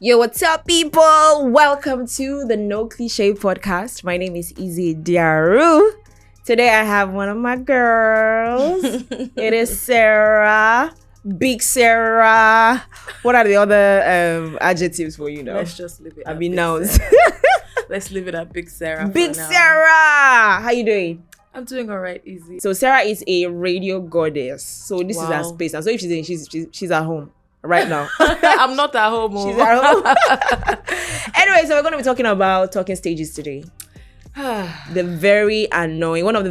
Yo, what's up, people? Welcome to the NoCliché podcast. My name is Izzy Diaru. Today I have one of my girls. It is Sarah. Big Sarah. What are the other adjectives for you now? Let's just leave it. I mean nouns. Let's leave it at Big Sarah. Big Sarah. How you doing? I'm doing all right, Easy. So Sarah is a radio goddess. So this is her space. And so if she's at home right now. I'm not at home. She's at home. Anyway, so we're going to be talking about talking stages today. The very annoying, one of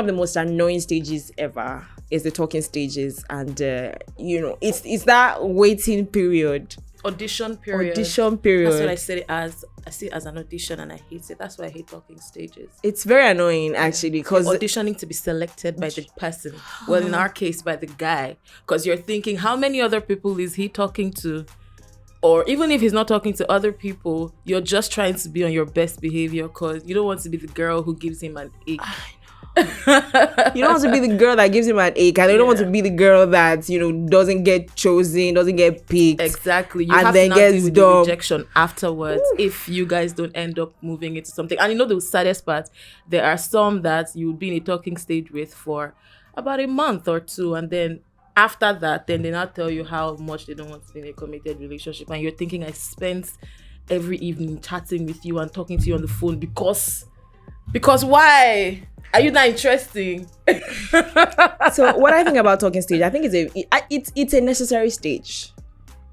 the most annoying stages ever is the talking stages, and it's that waiting period. Audition period. That's what I said it as. I see it as an audition, and I hate it. That's why I hate talking stages. It's very annoying, actually, because auditioning to be selected by the person. Well, in our case, by the guy, because you're thinking, how many other people is he talking to? Or even if he's not talking to other people, you're just trying to be on your best behavior because you don't want to be the girl who gives him an ache. You don't want to be the girl that gives him an ache, and you don't want to be the girl that doesn't get chosen, doesn't get picked. Exactly. You and have then to deal gets with dumb. the rejection afterwards. If you guys don't end up moving into something. And the saddest part, there are some that you would be in a talking stage with for about a month or two, and then after that, then they now tell you how much they don't want to be in a committed relationship, and you're thinking, I spent every evening chatting with you and talking to you on the phone because why? Are you not interesting? So what I think about talking stage, I think it's a necessary stage.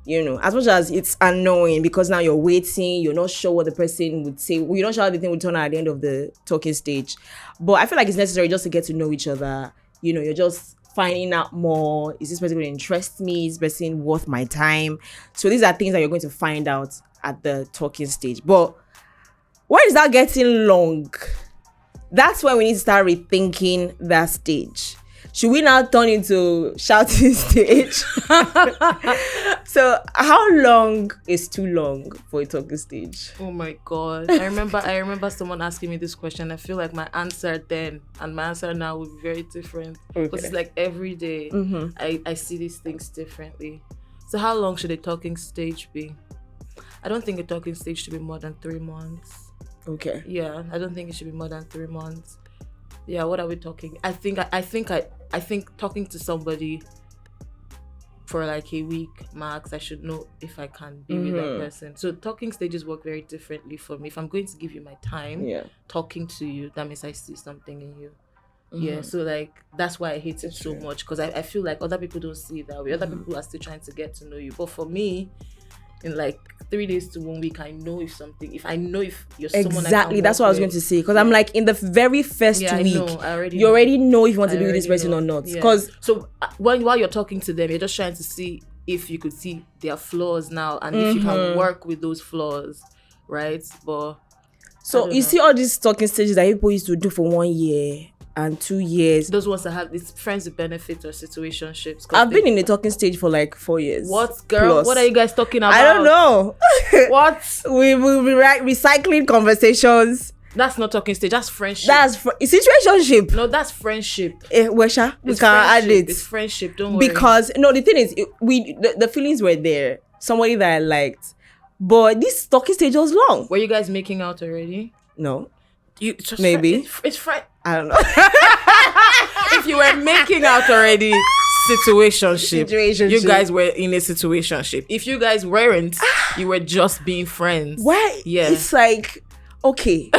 As much as it's annoying because now you're waiting, you're not sure what the person would say, you're not sure how the thing would turn out at the end of the talking stage. But I feel like it's necessary just to get to know each other. You're just finding out more. Is this person going to interest me? Is this person worth my time? So these are things that you're going to find out at the talking stage. But when is that getting long? That's when we need to start rethinking that stage. Should we now turn into shouting stage? So how long is too long for a talking stage? Oh my God. I remember someone asking me this question. I feel like my answer then and my answer now would be very different. Because it's like every day I see these things differently. So how long should a talking stage be? I don't think a talking stage should be more than 3 months. Okay. Yeah, I don't think it should be more than 3 months. Yeah, what are we talking? I think talking to somebody for like a week max, I should know if I can be with that person. So talking stages work very differently for me. If I'm going to give you my time, talking to you, that means I see something in you. Yeah, so like that's why I hate it so much, because I feel like other people don't see it that way. Other people are still trying to get to know you. But for me, in like 3 days to 1 week, I know if you're someone exactly. That's what I was going to say, because I'm like, in the very first week, you already know if you want to be with this person or not. Because so while you're talking to them, you're just trying to see if you could see their flaws now, and if you can work with those flaws, right? But so you see all these talking stages that people used to do for 1 year and 2 years. Those ones that have these friends with benefits or situationships. I've been in a talking stage for like 4 years. What, girl? Plus. What are you guys talking about? I don't know. What? We will be recycling conversations. That's not talking stage. That's friendship. That's situationship. No, that's friendship. Wesha, we can add it. It's friendship. Don't worry. Because the thing is, the feelings were there. Somebody that I liked, but this talking stage was long. Were you guys making out already? No. Maybe it's friend. I don't know. If you were making out already, situationship. You guys were in a situationship. If you guys weren't, you were just being friends. Why? Yeah. It's like, okay.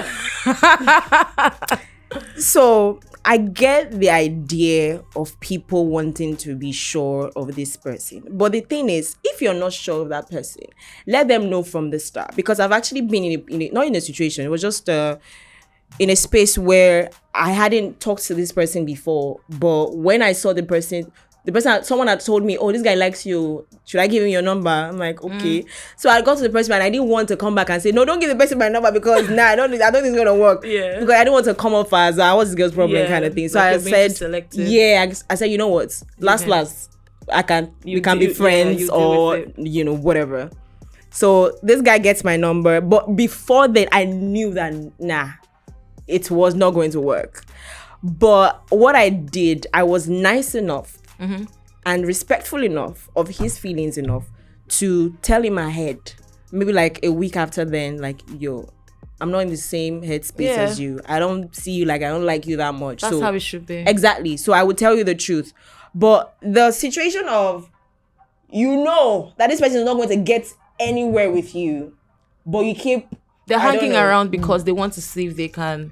So I get the idea of people wanting to be sure of this person. But the thing is, if you're not sure of that person, let them know from the start. Because I've actually been not in a situation, it was just in a space where I hadn't talked to this person before. But when I saw the person, someone had told me, oh, this guy likes you. Should I give him your number? I'm like, okay. So I got to the person and I didn't want to come back and say, no, don't give the person my number because I don't think it's going to work. Yeah. Because I didn't want to come off as, what's this girl's problem kind of thing. So I said, I said, you know what? Last, we can be friends or, whatever. So this guy gets my number. But before that, I knew that, it was not going to work. But what I did, I was nice enough and respectful enough of his feelings enough to tell him ahead maybe like a week after then, like, yo, I'm not in the same headspace as you. I don't see you, like, I don't like you that much. That's how it should be. Exactly. So I would tell you the truth. But the situation of, you know that this person is not going to get anywhere with you, but you keep... They're hanging around because they want to see if they can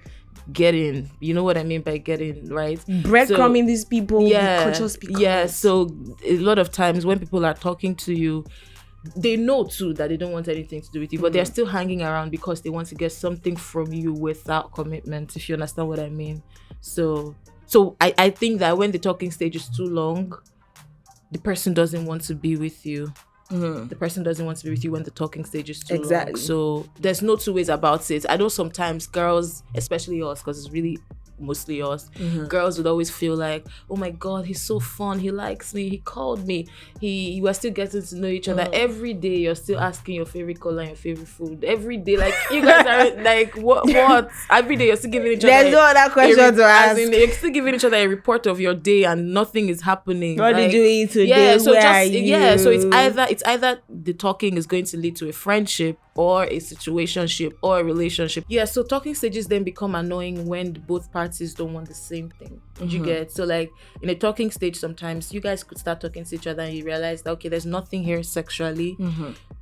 get in. You know what I mean by get in, right? Breadcrumbing these people. Yeah. Just because. Yeah. So a lot of times when people are talking to you, they know too that they don't want anything to do with you, but they're still hanging around because they want to get something from you without commitment, if you understand what I mean. So I think that when the talking stage is too long, the person doesn't want to be with you. The person doesn't want to be with you when the talking stage is too long. So there's no two ways about it. I know sometimes girls, especially us, because it's really mostly us, girls would always feel like, oh my god, he's so fun, he likes me, he called me, we're still getting to know each other. Every day you're still asking your favorite color and your favorite food. Every day, like, you guys are like, what every day you're still giving each other, there's no other question to ask. You're still giving each other a report of your day and nothing is happening. What did you eat today? So where are you? So it's either the talking is going to lead to a friendship or a situationship or a relationship. Yeah, so talking stages then become annoying when both parties don't want the same thing. You get? So like in a talking stage, sometimes you guys could start talking to each other and you realize that, okay, there's nothing here sexually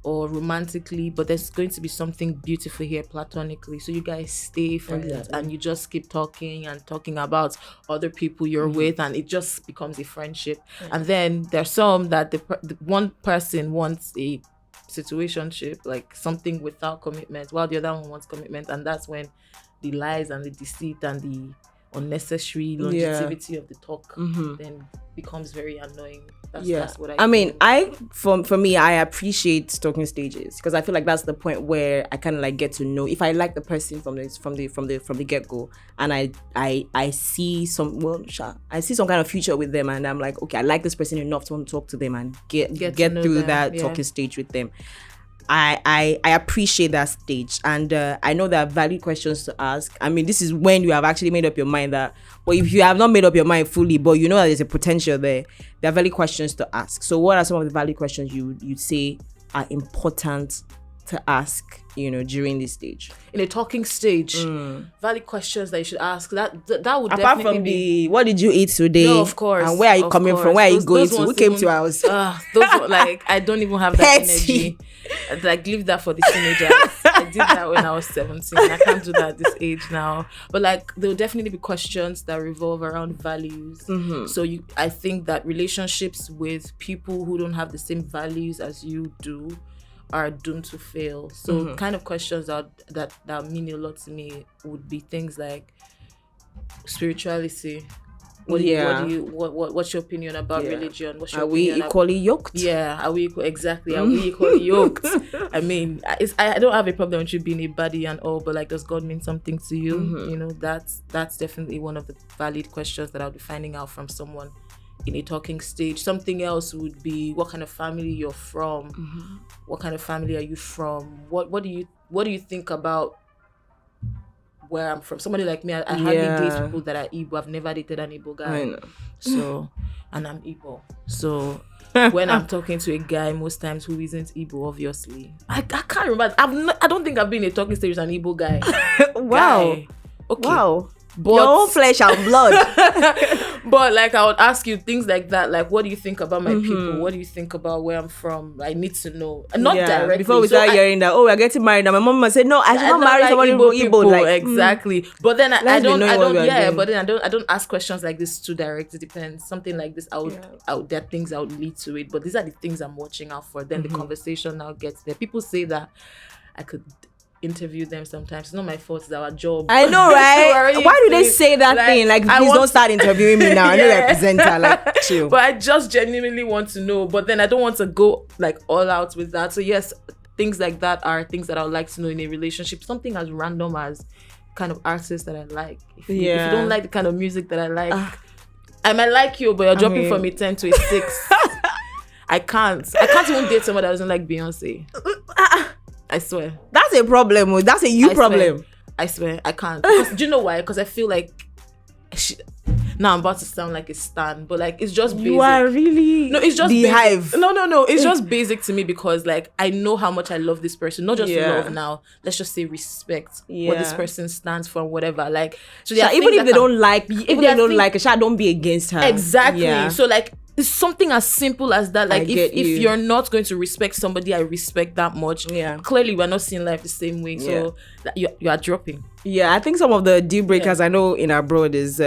or romantically, but there's going to be something beautiful here platonically. So you guys stay friends and you just keep talking and talking about other people you're with, and it just becomes a friendship. And then there's some that the one person wants a situationship, like something without commitment, while the other one wants commitment, and that's when the lies and the deceit and the unnecessary longevity of the talk then becomes very annoying. That's what I mean, for me, I appreciate talking stages because I feel like that's the point where I kind of like get to know if I like the person from the get-go, and I see some kind of future with them, and I'm like, okay, I like this person enough to want to talk to them and get through that talking stage with them. I appreciate that stage, and I know there are valid questions to ask. I mean, this is when you have actually made up your mind that, well, if you have not made up your mind fully, but you know that there's a potential there are valid questions to ask. So what are some of the valid questions you'd say are important to ask, during this stage? In a talking stage, valid questions that you should ask. That would apart definitely from the what did you eat today? No, of course. And where are you coming from? Where are you going to? Who came to our house? Those were, like, I don't even have that energy. Like, leave that for the teenagers. I did that when I was 17. I can't do that at this age now. But like, there'll definitely be questions that revolve around values. So I think that relationships with people who don't have the same values as you do are doomed to fail. So kind of questions that mean a lot to me would be things like spirituality. What's your opinion about religion? Are we equally yoked? Yeah, are we exactly? Are we equally yoked? I mean, I don't have a problem with you being a baddie and all, but like, does God mean something to you? That's definitely one of the valid questions that I'll be finding out from someone in a talking stage. Something else would be what kind of family you're from. What kind of family are you from? What do you think about where I'm from? Somebody like me, I hardly date people that are Igbo. I've never dated an Igbo guy. I know. So, and I'm Igbo. So when I'm talking to a guy, most times who isn't Igbo, obviously, I can't remember. I don't think I've been in a talking stage with an Igbo guy. Wow. Guy. Okay. Wow. But, your own flesh and blood. But like, I would ask you things like that, like, what do you think about my people? What do you think about where I'm from? I need to know, and not directly. Before we start hearing that, we're getting married, and my mom must say, no, I should not marry someone Igbo. Like, exactly. But then I don't. But then I don't ask questions like this too direct. It depends. Something like this, there are things I would lead to it. But these are the things I'm watching out for. Then the conversation now gets there. People say that I could interview them sometimes. It's not my fault, it's our job. I know, right? Why do they say that thing? Like, please don't start interviewing me now. I know you're a presenter. Like, chill. But I just genuinely want to know. But then I don't want to go like all out with that. So yes, things like that are things that I would like to know in a relationship. Something as random as kind of artists that I like. If you don't like the kind of music that I like, I might like you, but you're dropping from a 10 to a 6. I can't even date someone that doesn't like Beyonce. I swear. That's a problem. That's a problem. I swear. I can't. Because, do you know why? Because I feel like Now I'm about to sound like a stan, but like it's just basic. You are really it's just beehive. basic. No, it's just basic to me because like I know how much I love this person. Not just love now. Let's just say respect what this person stands for and whatever. Like so even if they don't like her, don't be against her. Exactly. Yeah. So like it's something as simple as that. Like if you're not going to respect somebody I respect that much, clearly we're not seeing life the same way. So you are dropping. Yeah, I think some of the deal breakers I know in abroad is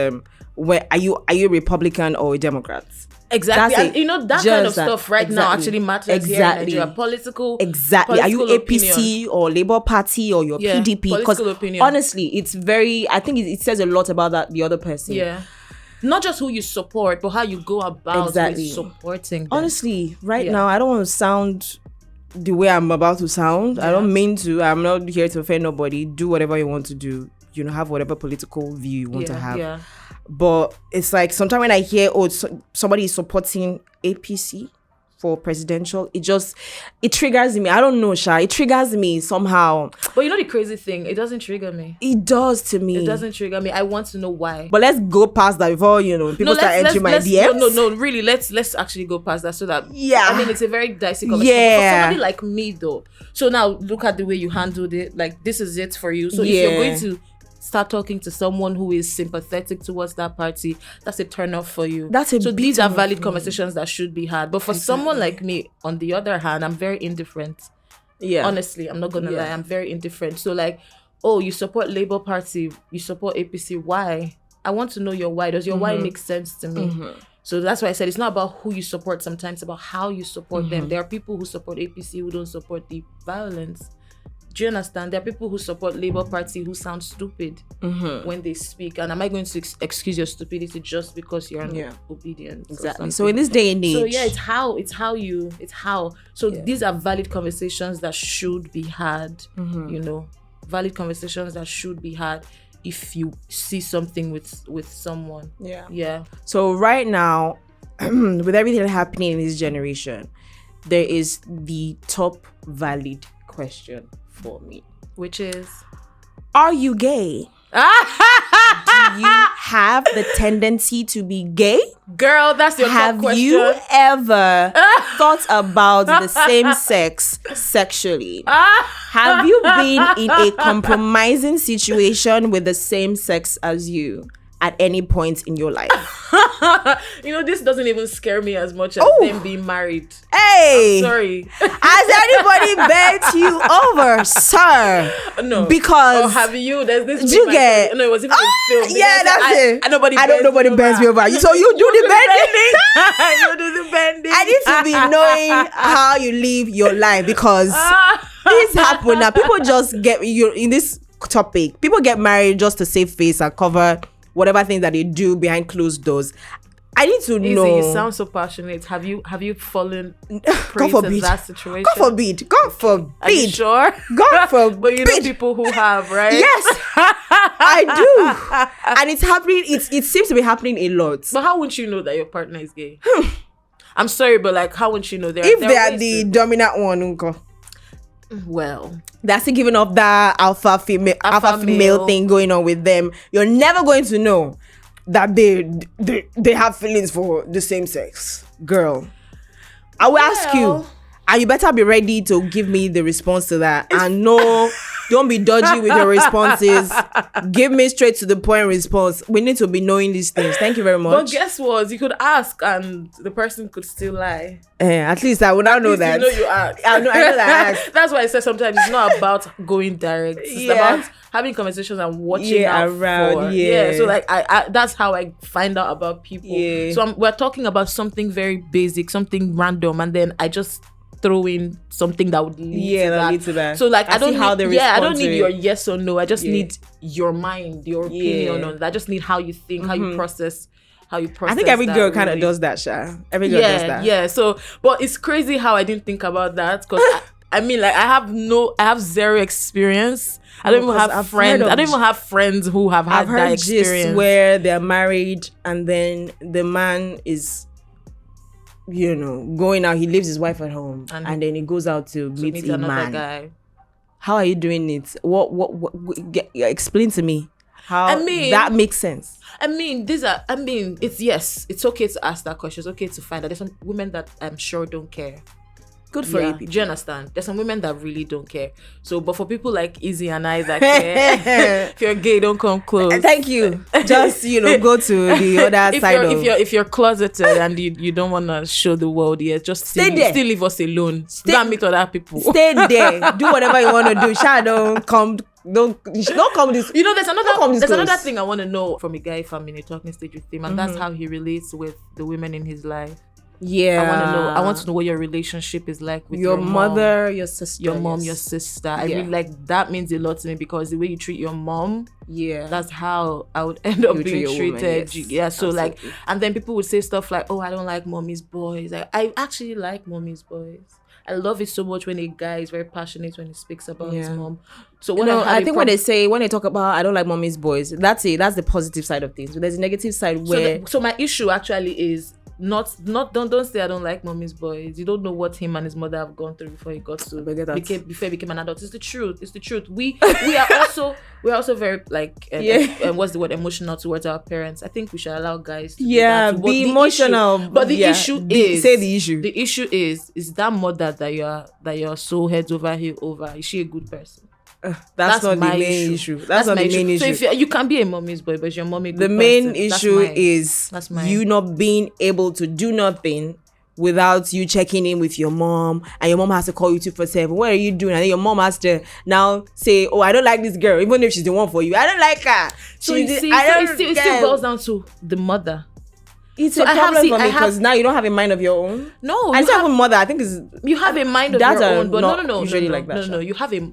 where are you a Republican or a Democrat? Exactly. And you know that kind of stuff now actually matters here in Nigeria. Political. Exactly. Are you APC or Labour Party or your PDP? Because honestly, it's very. I think it says a lot about the other person. Yeah. Not just who you support, but how you go about supporting them. Honestly, now, I don't want to sound the way I'm about to sound. I don't mean to. I'm not here to offend nobody. Do whatever you want to do. You know, have whatever political view you want to have. Yeah. But it's like sometimes when I hear, somebody is supporting APC for presidential, it triggers me. I don't know, Sha. It triggers me somehow. But you know the crazy thing? It doesn't trigger me. It does to me. It doesn't trigger me. I want to know why. But let's go past that before, people start entering my DMs. No, really. Let's actually go past that so that... Yeah. I mean, it's a very dicey conversation. Yeah. For somebody like me, though. So now, look at the way you handled it. Like, this is it for you. So if you're going to start talking to someone who is sympathetic towards that party, that's a turn off for you. So these are valid conversations that should be had. But for someone like me, on the other hand, I'm very indifferent. Yeah. Honestly, I'm not gonna lie, I'm very indifferent. So like, you support Labour Party, you support APC, why? I want to know your why. Does your why make sense to me? So that's why I said it's not about who you support sometimes, it's about how you support them. There are people who support APC who don't support the violence. Do you understand? There are people who support Labour Party who sound stupid when they speak. And am I going to excuse your stupidity just because you're obedient? Exactly. So in this day and age. So yeah, it's how. So these are valid conversations that should be had, valid conversations that should be had if you see something with someone. Yeah. Yeah. So right now, with everything happening in this generation, there is the top valid question for me, which is, are you gay? Do you have the tendency to be gay? Girl, that's your top question. Have you ever thought about the same sex sexually? Have you been in a compromising situation with the same sex as you at any point in your life? This doesn't even scare me as much as them being married. Hey! I'm sorry. Has anybody begged you over, sir? No. Because... have you? There's this... Did you get... No, it was even a film. Yeah, that's it. Nobody bends me over. So you do the bending? You do the bending. I need to be knowing how you live your life because this happen now. People just get... in this topic, people get married just to save face and cover whatever things that they do behind closed doors. I need to know. You sound so passionate. Have you fallen prey to that situation? God forbid. God forbid. Are you sure? God forbid. But you know people who have, right? Yes, I do. And it's happening. It seems to be happening a lot. But how wouldn't you know that your partner is gay? I'm sorry, but like, how wouldn't you know? If they are the dominant one, uncle. Well, that's still giving off that alpha female thing going on with them. You're never going to know that they have feelings for the same sex. Girl, I will ask you, and you better be ready to give me the response to that. And no, don't be dodgy with your responses. Give me straight to the point response. We need to be knowing these things. Thank you very much. But guess what? You could ask and the person could still lie. At least I would not know that. You ask. I know that. That's why I said sometimes it's not about going direct. It's about having conversations and watching out around. So like I that's how I find out about people. So we're talking about something very basic, something random, and then I just throw in something that would lead to that. So like I don't need your yes or no. I just need your mind, your opinion on that. I just need how you think, how you process. I think every girl kind of does that, Sha. Every girl does that. Yeah. So, but it's crazy how I didn't think about that because I mean, like I have zero experience. I don't even have friends. I don't even have friends who have had that experience where they're married and then the man is, going out. He leaves his wife at home and then he goes out to meet another man. Guy. How are you doing it? What explain to me. how that makes sense. It's okay to ask that question. It's okay to find that. There's some women that I'm sure don't care. Good for you. Do you understand? There's some women that really don't care. So, but for people like Izzy and I that care, if you're gay, don't come close. Thank you. Just go to the other side if you're closeted and you don't want to show the world, just stay there. Still leave us alone. Don't meet other people. Stay there. Do whatever you want to do. Don't come this. There's another thing I want to know from a guy if I'm in a talking stage with him, and that's how he relates with the women in his life. Yeah, I want to know what your relationship is like with your mother, your sister, your mom, your sister. I really like that. Means a lot to me because the way you treat your mom, that's how I would end up being treated. Woman, so absolutely. And then people would say stuff like, "Oh, I don't like mommy's boys." I actually like mommy's boys. I love it so much when a guy is very passionate when he speaks about his mom. So I think when they talk about I don't like mommy's boys, that's the positive side of things. But there's a negative side where so my issue actually is don't say I don't like mommy's boys. You don't know what him and his mother have gone through before he got to before he became an adult. It's the truth. We are also very what's the word, emotional towards our parents. I think we should allow guys to be emotional. But the issue is the issue is that mother that you're so heads over heels over, is she a good person? That's not the main issue. That's not the main issue. So if you can be a mommy's boy, but your mommy the main issue is you not being able to do nothing without you checking in with your mom, and your mom has to call you 247. What are you doing? And then your mom has to now say, "Oh, I don't like this girl," even if she's the one for you. I don't like her. So it still boils down to the mother. It's a problem for me because now you don't have a mind of your own. No, I don't have a mother. I think you have a mind of your own, but no. You have a.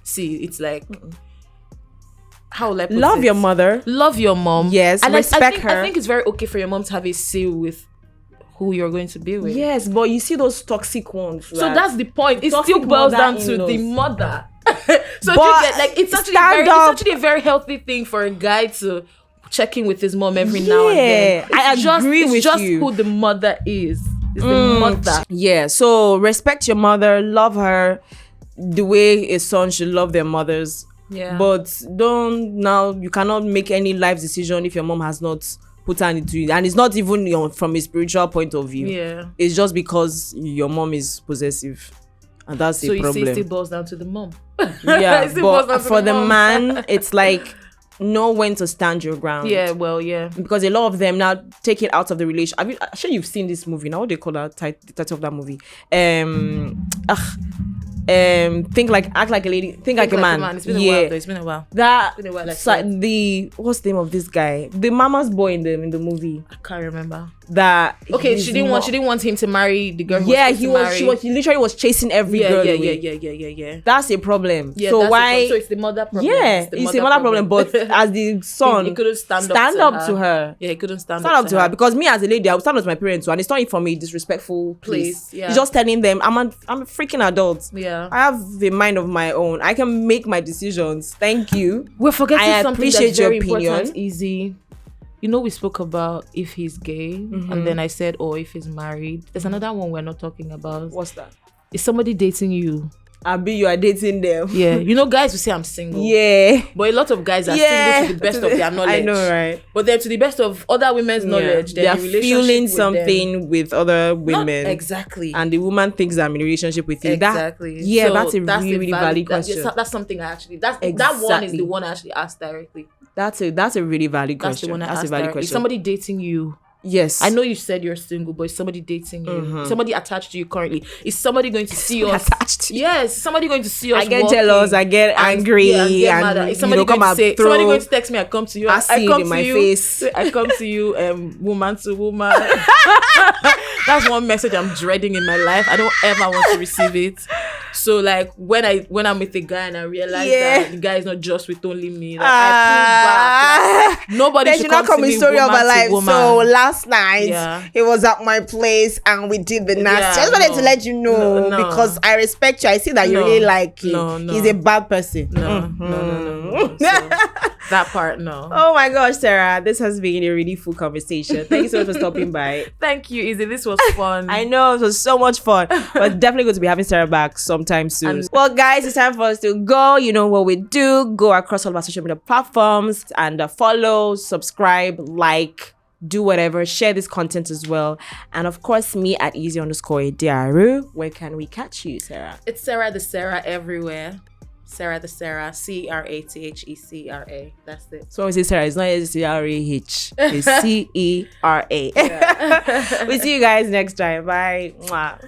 See, it's like how will I put love it? Your mother, love your mom. Yes, and respect her. I think it's very okay for your mom to have a say with who you're going to be with. Yes, but you see those toxic ones. So that's the point. It still boils down to the mother. So it's actually a very healthy thing for a guy to check in with his mom every now and then. I agree with you. It's just who the mother is. It's the mother. Yeah. So respect your mother, love her the way a son should love their mothers. Yeah. But you cannot make any life decision if your mom has not put her into it. And it's not even from a spiritual point of view. Yeah. It's just because your mom is possessive. And that's a problem. So you say it still boils down to the mom. Yeah. But for the man, it's like know when to stand your ground. Yeah, well, yeah. Because a lot of them now take it out of the relation. I'm sure you've seen this movie. Now what do they call the title of that movie? Act like a lady, think like a man. It's been a while though. It's been a while. What's the name of this guy? The mama's boy in the movie. I can't remember. literally was chasing every girl. Yeah. That's a problem. Yeah, so why? So it's the mother problem. Yeah, it's a mother problem. But as the son, he couldn't stand up to her. Yeah, he couldn't stand up to her because me as a lady, I would stand up to my parents too, and it's not from a disrespectful place. Yeah. It's just telling them I'm a freaking adult. Yeah, I have a mind of my own. I can make my decisions. Thank you. We're forgetting something that's very important. Easy. We spoke about if he's gay, and then I said, if he's married. There's another one we're not talking about. What's that? Is somebody dating you? You are dating them. Yeah. Guys will say I'm single. Yeah. But a lot of guys are single to the best of their knowledge. I know, right? But then to the best of other women's knowledge, they are feeling something with other women. Not exactly. And the woman thinks I'm in a relationship with you. Exactly. That's a really valid question. That's something I actually... That one is the one I actually asked directly. That's a really valid question. That's the one I asked directly. Is somebody dating you? Yes. I know you said you're single, but is somebody dating you? Somebody attached to you currently? Is somebody going to see us? Attached? Yes. Somebody going to see us? I get jealous. I get angry. I get mad. Is somebody going to say? Somebody going to text me? I come to you. I see it in my face. I come to you, woman to woman. That's one message I'm dreading in my life. I don't ever want to receive it. So when I'm with a guy and I realize that the guy is not just with only me, I pull back. Nobody should come to me. Story of my life. So last night he was at my place and we did the nasty. I just wanted to let you know because I respect you. I see that you really like him. He's a bad person. No. That part, no. Oh my gosh, Sarah, this has been a really full conversation. Thank you so much for stopping by. Thank you, Izzy. This was fun. I know, it was so much fun. But definitely going to be having Sarah back sometime soon. Well, guys, it's time for us to go. You know what we do. Go across all of our social media platforms and follow, subscribe, like, do whatever. Share this content as well. And of course, me at easy_Ediaru. Where can we catch you, Sarah? It's Sarah the Sarah everywhere. Sarah the Sarah, CERATHECRA. That's it. So when we say Sarah, it's not SCRAH. It's CERA. Yeah. We'll see you guys next time. Bye. Mwah.